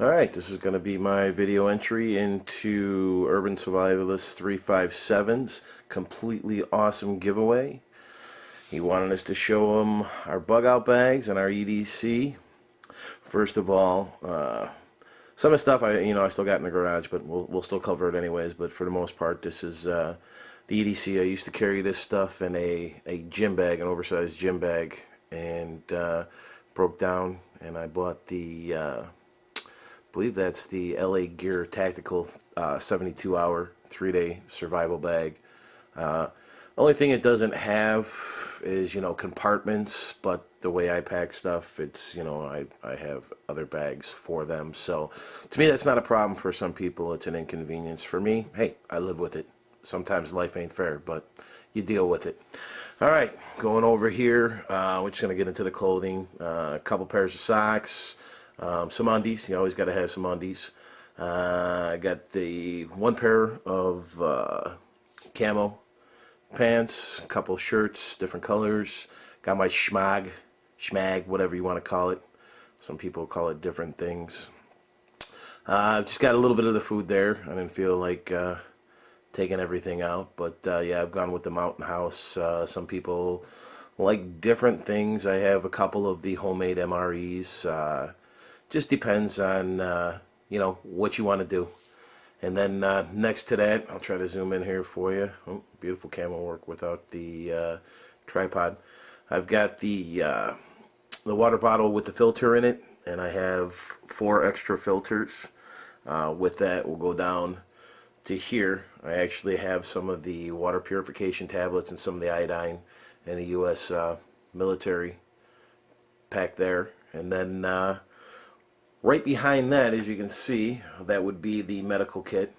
Alright, this is going to be my video entry into Urbansurvivalist357's completely awesome giveaway. He wanted us to show him our bug out bags and our EDC. First of all, some of the stuff I still got in the garage, but we'll still cover it anyways. But for the most part, this is the EDC. I used to carry this stuff in a gym bag, an oversized gym bag, and broke down, and I bought the I believe that's the LA Gear Tactical 72-hour 3-day survival bag. Only thing it doesn't have is, compartments, but the way I pack stuff, it's, I have other bags for them. So to me, that's not a problem. For some people, it's an inconvenience. For me, hey, I live with it. Sometimes life ain't fair, but you deal with it. All right, going over here, we're just going to get into the clothing. A couple pairs of socks. Some undies. You always got to have some undies. I got the one pair of camo pants, a couple shirts, different colors. Got my schmag, whatever you want to call it. Some people call it different things. Just got a little bit of the food there. I didn't feel like taking everything out, but yeah, I've gone with the Mountain House. Some people like different things. I have a couple of the homemade MREs. Just depends on what you want to do. And then next to that, I'll try to zoom in here for you. Oh, beautiful camo work without the tripod. I've got the water bottle with the filter in it, and I have 4 extra filters. With that, we'll go down to here. I actually have some of the water purification tablets and some of the iodine and the U.S. military pack there. And then right behind that, as you can see, that would be the medical kit.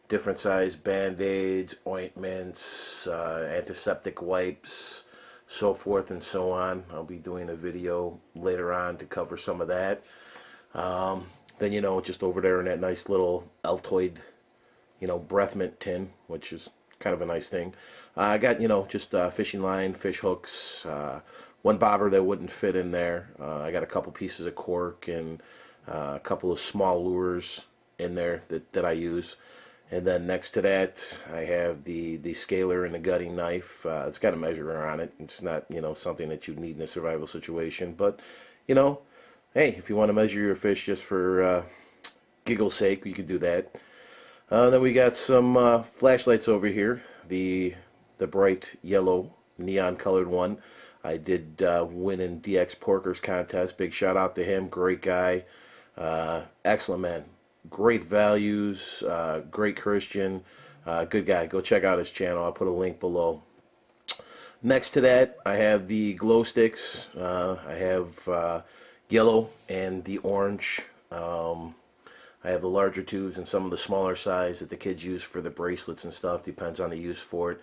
Different size band-aids, ointments, antiseptic wipes, so forth and so on. I'll be doing a video later on to cover some of that. Then, just over there in that nice little Altoid, breath mint tin, which is kind of a nice thing. I got, just fishing line, fish hooks, one bobber that wouldn't fit in there. I got a couple pieces of cork and a couple of small lures in there that I use. And then next to that, I have the scaler and the gutting knife. It's got a measurer on it. It's not, something that you need in a survival situation. But, hey, if you want to measure your fish just for giggle's sake, you could do that. Then we got some flashlights over here. The bright yellow neon colored one. I did win in DX Porkers contest. Big shout out to him. Great guy. Excellent man. Great values. Great Christian. Good guy. Go check out his channel. I'll put a link below. Next to that, I have the glow sticks. I have yellow and the orange. I have the larger tubes and some of the smaller size that the kids use for the bracelets and stuff. Depends on the use for it.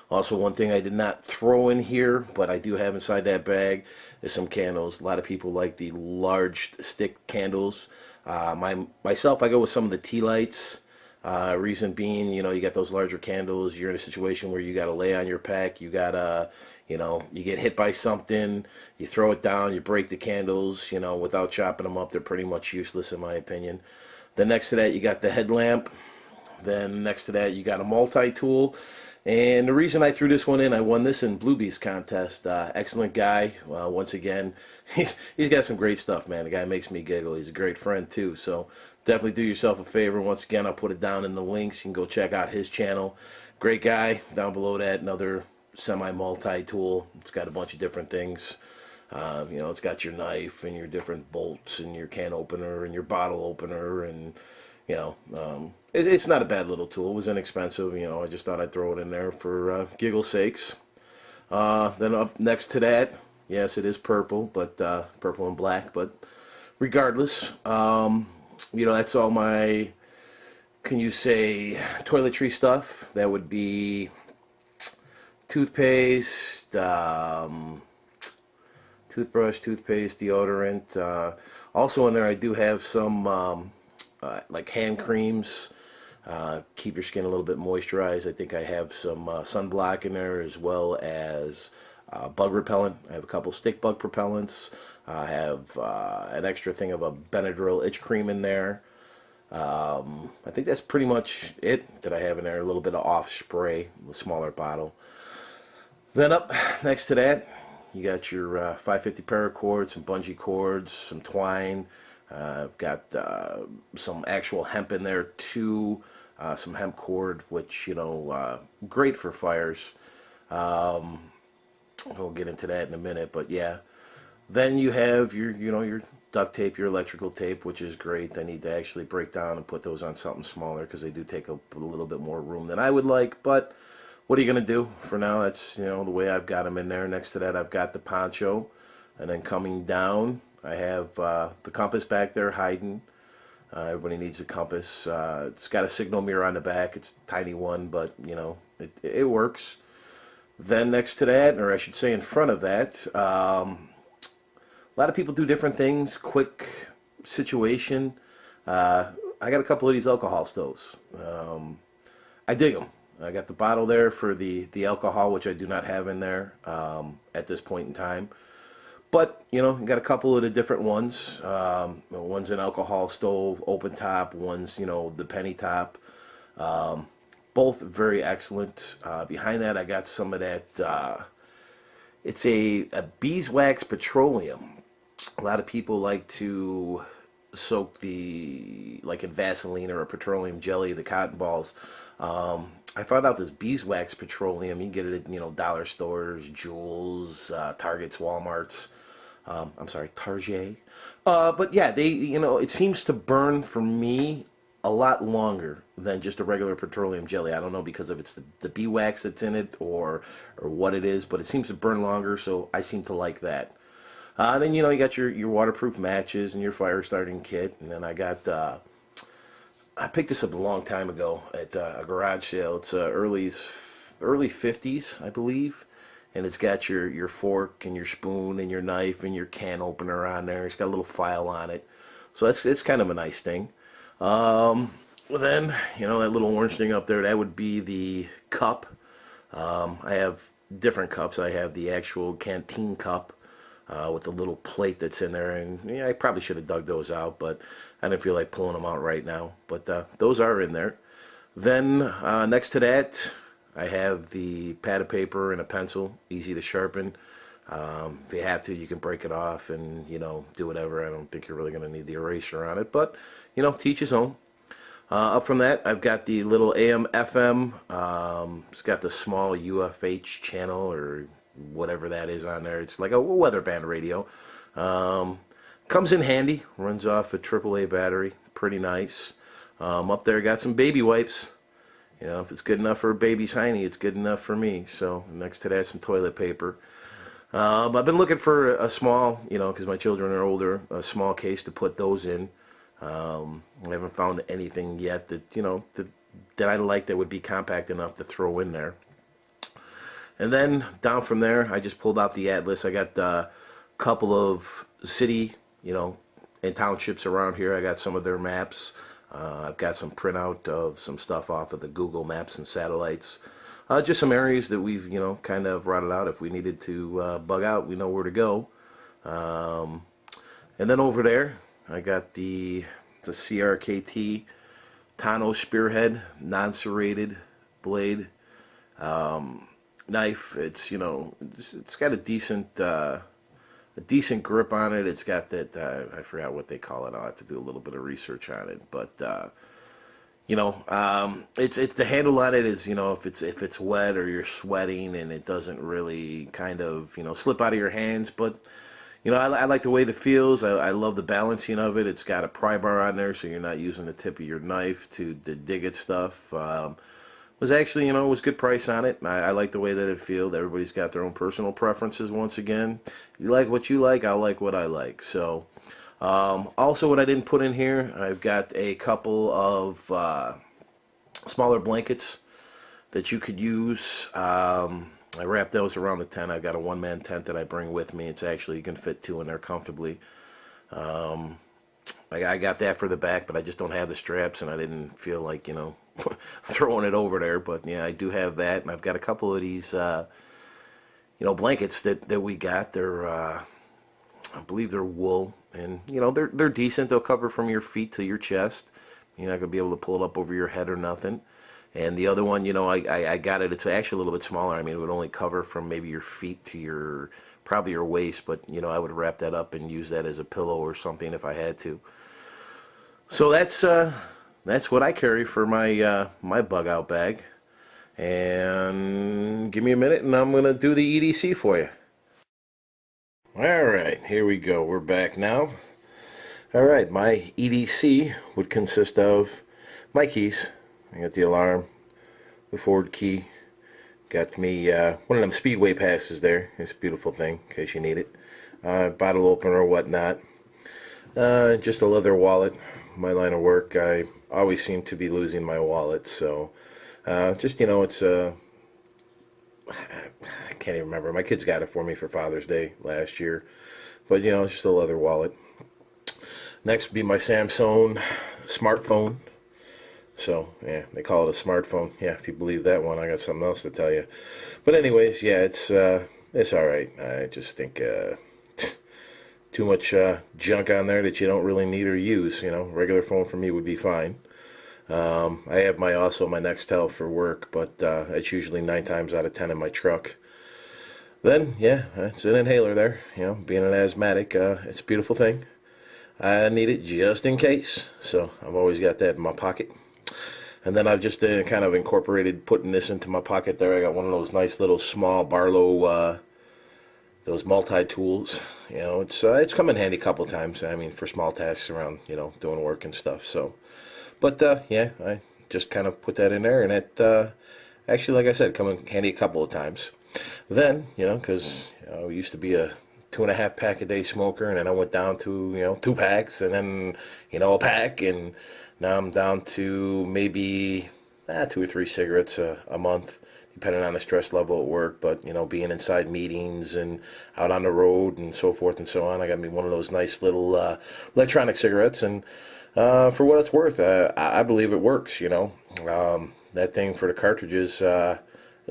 Also, one thing I did not throw in here, but I do have inside that bag, is some candles. A lot of people like the large stick candles. Myself, I go with some of the tea lights. Reason being, you got those larger candles. You're in a situation where you got to lay on your pack. You got to, you get hit by something. You throw it down. You break the candles. Without chopping them up, they're pretty much useless in my opinion. Then next to that, you got the headlamp. Then next to that, you got a multi-tool. And the reason I threw this one in, I won this in Bluebees contest. Excellent guy. Once again, he's got some great stuff, man. The guy makes me giggle. He's a great friend, too. So definitely do yourself a favor. Once again, I'll put it down in the links. You can go check out his channel. Great guy. Down below that, another semi-multi-tool. It's got a bunch of different things. It's got your knife and your different bolts and your can opener and your bottle opener and, it's not a bad little tool. It was inexpensive. I just thought I'd throw it in there for giggle's sakes. Then up next to that, yes, it is purple, but purple and black. But regardless, that's all my, can you say, toiletry stuff. That would be toothpaste, toothbrush, toothpaste, deodorant. Also in there, I do have some like hand creams. Keep your skin a little bit moisturized. I think I have some sunblock in there, as well as bug repellent. I have a couple stick bug propellants. I have an extra thing of a Benadryl itch cream in there. I think that's pretty much it that I have in there. A little bit of off spray, a smaller bottle. Then up next to that, you got your 550 paracord, some bungee cords, some twine. I've got some actual hemp in there too, some hemp cord, which, great for fires. We'll get into that in a minute, but yeah. Then you have your duct tape, your electrical tape, which is great. I need to actually break down and put those on something smaller because they do take a little bit more room than I would like. But what are you going to do? For now, that's, the way I've got them in there. Next to that, I've got the poncho. And then coming down, I have the compass back there hiding. Everybody needs a compass. It's got a signal mirror on the back. It's a tiny one, but, it works. Then next to that, or I should say in front of that, a lot of people do different things. Quick situation. I got a couple of these alcohol stoves. I dig them. I got the bottle there for the alcohol, which I do not have in there at this point in time. But, you got a couple of the different ones. One's an alcohol stove, open top. One's, the penny top. Both very excellent. Behind that, I got some of that. It's a beeswax petroleum. A lot of people like to soak like in Vaseline or a petroleum jelly, the cotton balls. I found out this beeswax petroleum, you can get it at, dollar stores, Jewels, Targets, Walmarts. I'm sorry, Target. But yeah, they, it seems to burn for me a lot longer than just a regular petroleum jelly. I don't know because of it's the bee wax that's in it or what it is, but it seems to burn longer, so I seem to like that. Then, you got your waterproof matches and your fire starting kit. And then I got, I picked this up a long time ago at a garage sale. It's early 50s, I believe. And it's got your fork and your spoon and your knife and your can opener on there. It's got a little file on it. So it's kind of a nice thing. Then, that little orange thing up there, that would be the cup. I have different cups. I have the actual canteen cup with the little plate that's in there. And yeah, I probably should have dug those out, but I didn't feel like pulling them out right now. But those are in there. Then next to that, I have the pad of paper and a pencil, easy to sharpen. If you have to, you can break it off and, do whatever. I don't think you're really going to need the eraser on it, but, to each his own. Up from that, I've got the little AM, FM. It's got the small UFH channel or whatever that is on there. It's like a weather band radio. Comes in handy. Runs off a AAA battery. Pretty nice. Up there, got some baby wipes. If it's good enough for a baby's hiney, it's good enough for me. So next to that, some toilet paper. I've been looking for a small, because my children are older, a small case to put those in. I haven't found anything yet that, that I like that would be compact enough to throw in there. And then down from there, I just pulled out the atlas. I got a couple of city, and townships around here. I got some of their maps. I've got some printout of some stuff off of the Google Maps and satellites. Just some areas that we've, kind of routed out. If we needed to bug out, we know where to go. And then over there, I got the CRKT Tano Spearhead non-serrated blade knife. It's it's got a decent grip on it. It's got that I forgot what they call it. I'll have to do a little bit of research on it, but it's the handle on it is if it's wet or you're sweating and it doesn't really kind of slip out of your hands, but I like the way it feels. I love the balancing of it. It's got a pry bar on there, so you're not using the tip of your knife to dig at stuff. Was actually, was good price on it. I like the way that it feels. Everybody's got their own personal preferences once again. You like what you like, I'll like what I like. So, also what I didn't put in here, I've got a couple of smaller blankets that you could use. I wrap those around the tent. I've got a one-man tent that I bring with me. It's actually, you can fit two in there comfortably. I got that for the back, but I just don't have the straps, and I didn't feel like, throwing it over there. But yeah, I do have that, and I've got a couple of these, blankets that we got. They're, I believe they're wool, and they're decent. They'll cover from your feet to your chest. You're not gonna be able to pull it up over your head or nothing. And the other one, I got it. It's actually a little bit smaller. I mean, it would only cover from maybe your feet to probably your waist, but I would wrap that up and use that as a pillow or something if I had to. So that's what I carry for my bug out bag. And give me a minute, and I'm gonna do the EDC for you. All right, here we go. We're back now. All right, my EDC would consist of my keys. I got the alarm, the forward key. Got me one of them Speedway passes there. It's a beautiful thing in case you need it. Bottle opener or whatnot. Just a leather wallet. My line of work, I always seem to be losing my wallet. So just, it's I can't even remember. My kids got it for me for Father's Day last year. But, it's just a leather wallet. Next would be my Samsung smartphone. So, yeah, they call it a smartphone. Yeah, if you believe that one, I got something else to tell you. But anyways, yeah, it's all right. I just think too much junk on there that you don't really need or use. Regular phone for me would be fine. I have also my Nextel for work, but it's usually 9 times out of 10 in my truck. Then, yeah, it's an inhaler there. Being an asthmatic, it's a beautiful thing. I need it just in case, so I've always got that in my pocket. And then I've just kind of incorporated putting this into my pocket there. I got one of those nice little small Barlow, those multi-tools. It's come in handy a couple times. I mean, for small tasks around, doing work and stuff. So, but yeah, I just kind of put that in there, and it actually, like I said, come in handy a couple of times. Then, because I used to be a 2.5 pack a day smoker, and then I went down to 2 packs, and then a pack, and now I'm down to maybe 2 or 3 cigarettes a month, depending on the stress level at work. But being inside meetings and out on the road and so forth and so on, I got me one of those nice little electronic cigarettes, and for what it's worth, I believe it works. That thing for the cartridges, it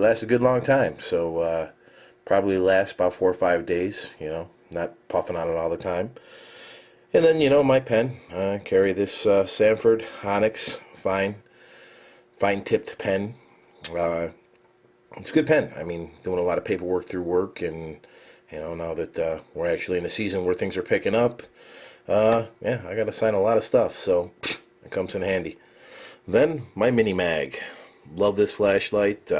lasts a good long time. So probably lasts about 4 or 5 days. Not puffing on it all the time. And then my pen. I carry this Sanford Onyx fine tipped pen. It's a good pen. I mean, doing a lot of paperwork through work, and now that we're actually in a season where things are picking up, yeah, I got to sign a lot of stuff, so it comes in handy. Then my mini mag. Love this flashlight.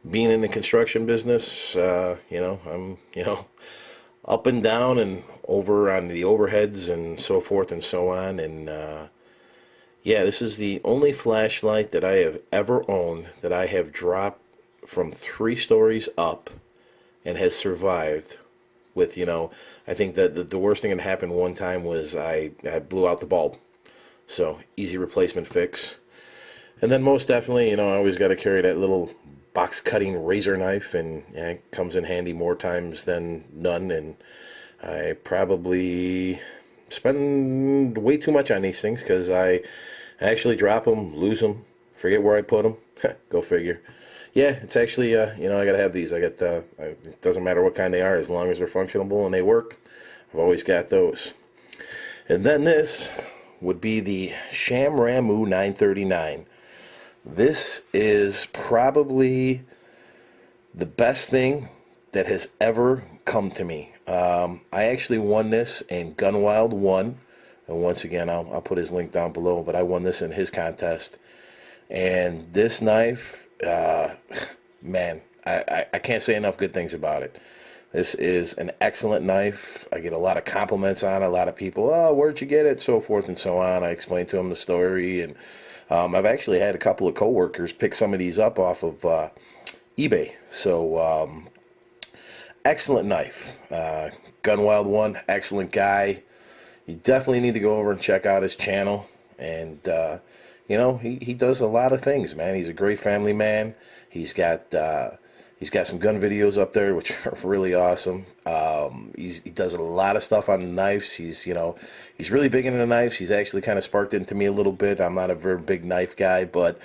Being in the construction business, I'm up and down and over on the overheads and so forth and so on, and yeah, this is the only flashlight that I have ever owned that I have dropped from 3 stories up and has survived with, I think that the worst thing that happened one time was I blew out the bulb. So, easy replacement fix. And then most definitely, I always got to carry that little box cutting razor knife, and it comes in handy more times than none, and I probably spend way too much on these things because I actually drop them, lose them, forget where I put them. Go figure. Yeah, it's actually, I gotta have these. It doesn't matter what kind they are, as long as they're functional and they work. I've always got those. And then this would be the Shamramu 939. This is probably the best thing that has ever come to me. I actually won this in Gunwild 1. And once again, I'll put his link down below, but I won this in his contest. And this knife, man, I can't say enough good things about it. This is an excellent knife. I get a lot of compliments on it. A lot of people, oh, where'd you get it? So forth and so on. I explained to them the story, and I've actually had a couple of coworkers pick some of these up off of eBay. So, excellent knife. Gunwild 1, excellent guy. You definitely need to go over and check out his channel. And, he does a lot of things, man. He's a great family man. He's got, He's got some gun videos up there, which are really awesome. He does a lot of stuff on the knives. He's really big into the knives. He's actually kind of sparked into me a little bit. I'm not a very big knife guy, but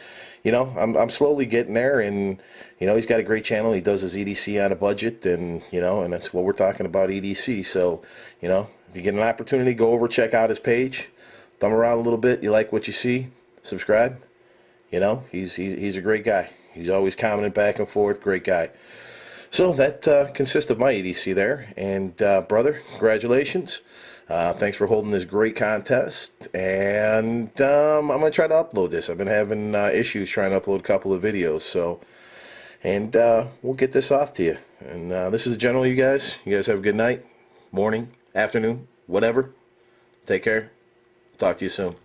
I'm slowly getting there. And he's got a great channel. He does his EDC on a budget, and and that's what we're talking about, EDC. So if you get an opportunity, go over, check out his page, thumb around a little bit. You like what you see, subscribe. He's a great guy. He's always commenting back and forth. Great guy. So that consists of my EDC there. And brother, congratulations. Thanks for holding this great contest. And I'm going to try to upload this. I've been having issues trying to upload a couple of videos. So, and we'll get this off to you. And this is the general, you guys. You guys have a good night, morning, afternoon, whatever. Take care. Talk to you soon.